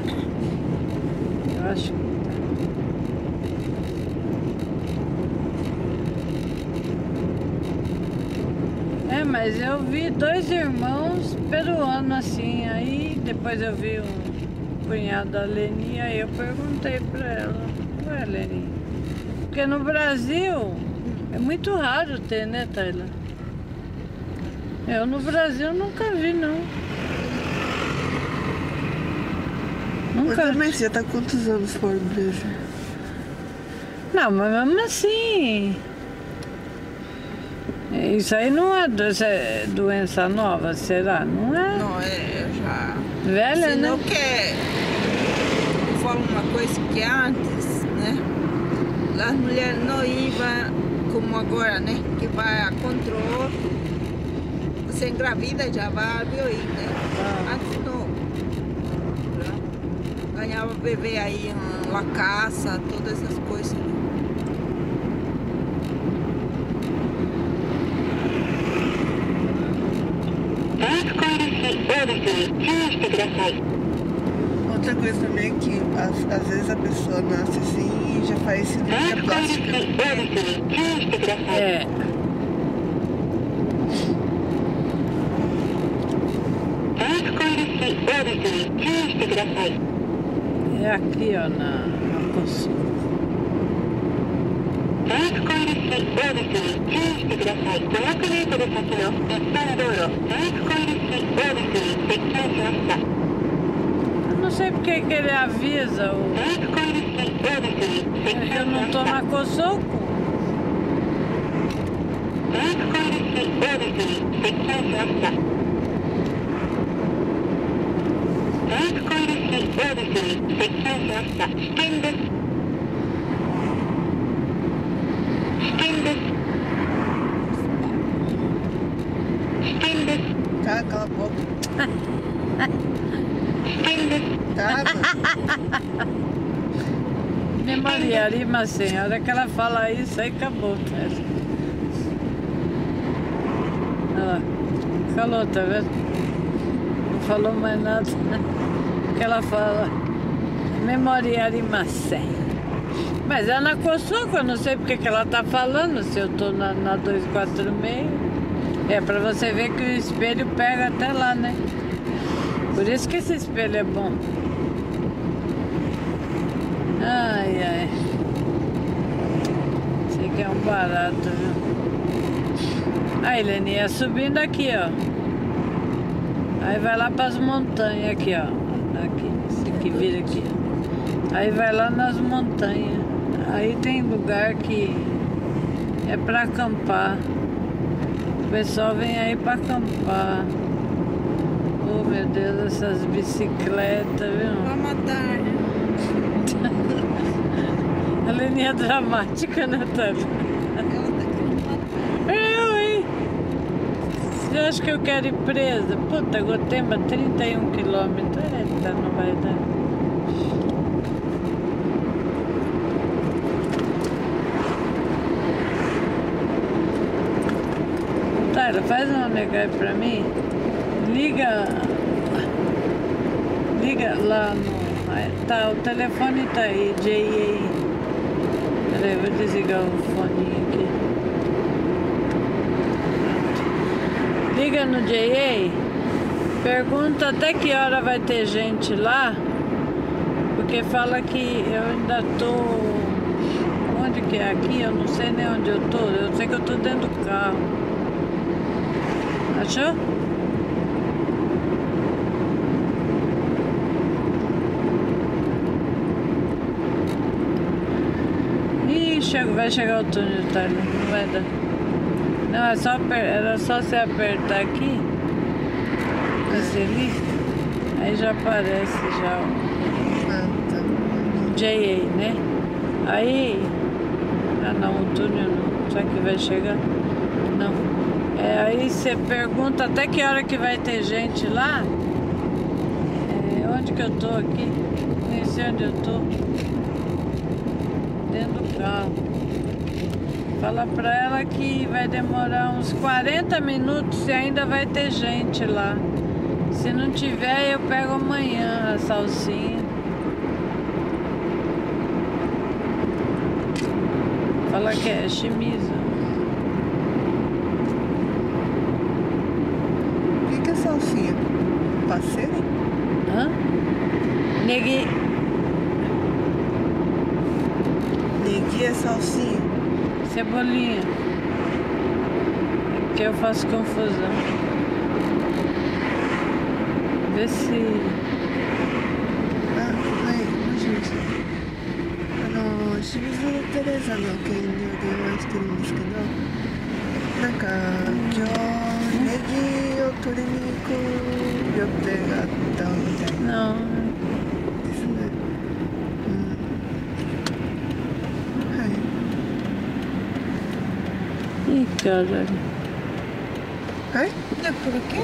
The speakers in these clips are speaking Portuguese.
tá? Eu acho que tá. É, mas eu vi dois irmãos peruanos assim, aí depois eu vi um cunhado da Leni, aí eu perguntei pra ela, ué, Leni, porque no Brasil é muito raro ter, né, Taylor? Eu no Brasil nunca vi, não. Nunca. Mas também, você já tá quantos anos fora do Brasil? Não, mas mesmo assim... Isso aí não é doença nova, será? Não é? Não, já... Velha, se né? não quer... Eu falo uma coisa que antes, né? As mulheres não iam como agora, né? Que vai a controle. Você engravida já vai a bioí, né? Antes não. Ganhava bebê aí, uma caça, todas essas coisas. Outra coisa também é que às vezes a pessoa nasce assim e já faz cirurgia plástica. É. É aqui, ó, na coçula. Eu não sei porque que ele avisa o... Eu não tô na Coçoco. Cara, cala a boca. Tá, Minha Maria Arima, assim, a hora que ela fala isso, aí acabou, tá? Olha lá, falou, tá vendo? Não falou mais nada. Que ela fala, memória Arimacém. Mas é na Coçoco, eu não sei porque que ela tá falando, se eu tô na 246. É pra você ver que o espelho pega até lá, né? Por isso que esse espelho é bom. Ai, ai. Sei que é um barato, viu? Aí, Leni, é subindo aqui, ó. Aí vai lá pras montanhas aqui, ó. Aqui, esse que vira aqui. Aí vai lá nas montanhas. Aí tem lugar que é pra acampar. O pessoal vem aí pra acampar. Oh, meu Deus, essas bicicletas, viu? Vai matar, né? A Leni é dramática, né, Tânia? Ela tá querendo matar. Eu, hein? Você acha que eu quero ir presa? Puta, Gotemba, 31 quilômetros. Eita, não vai dar. Taira, faz uma nega aí pra mim. Liga lá no... Tá, o telefone tá aí, JA. Peraí, vou desligar o foninho aqui. Pronto. Liga no JA, pergunta até que hora vai ter gente lá, porque fala que eu ainda tô... Onde que é aqui? Eu não sei nem onde eu tô, eu sei que eu tô dentro do carro. Achou? Vai chegar o túnel, tá? Não vai dar. Não, é só era só você apertar aqui. Esse ali. Aí já aparece já o JA, né? Aí... Ah não, o túnel não. Será que vai chegar? Não. É, aí você pergunta até que hora que vai ter gente lá. É, onde que eu tô aqui? Nem sei onde eu tô. Dentro do carro. Fala pra ela que vai demorar uns 40 minutos e ainda vai ter gente lá. Se não tiver, eu pego amanhã a salsinha. Fala que é Shimizu. O que é salsinha? Parceiro? Hã? Negui. Negui é salsinha. Cebolinha. Que eu faço confusão. Vê se... 清水テレザの件で電話してるんですけど、なんか今日ネギを取りに行く予定があったみたいなですね。はい。いいcaralho. Ai? É por aqui?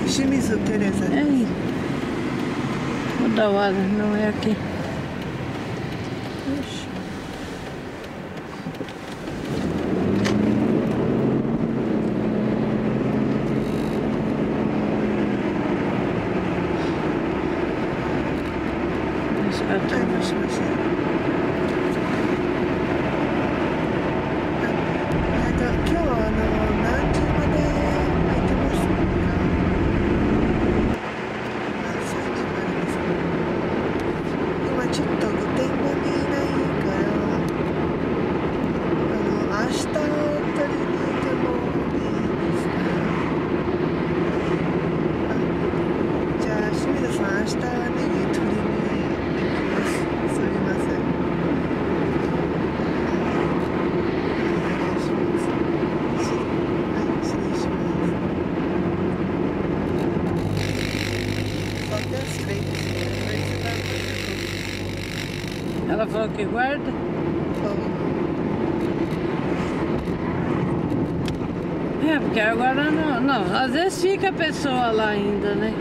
清水テレザ。É aí. Toda hora, não é aqui. Ela falou que guarda? É, porque agora não. Às vezes fica a pessoa lá ainda, né?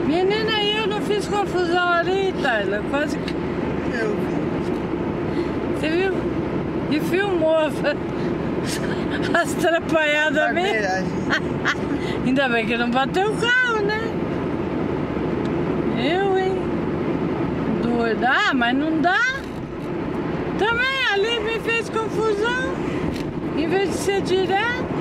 Menina, eu não fiz confusão ali, Tayla. Quase que... Eu vi. Você viu? E filmou as atrapalhadas mesmo. Ainda bem que não bateu o carro, né? Eu, hein? Doida. Ah, mas não dá. Também ali me fez confusão. Em vez de ser direto.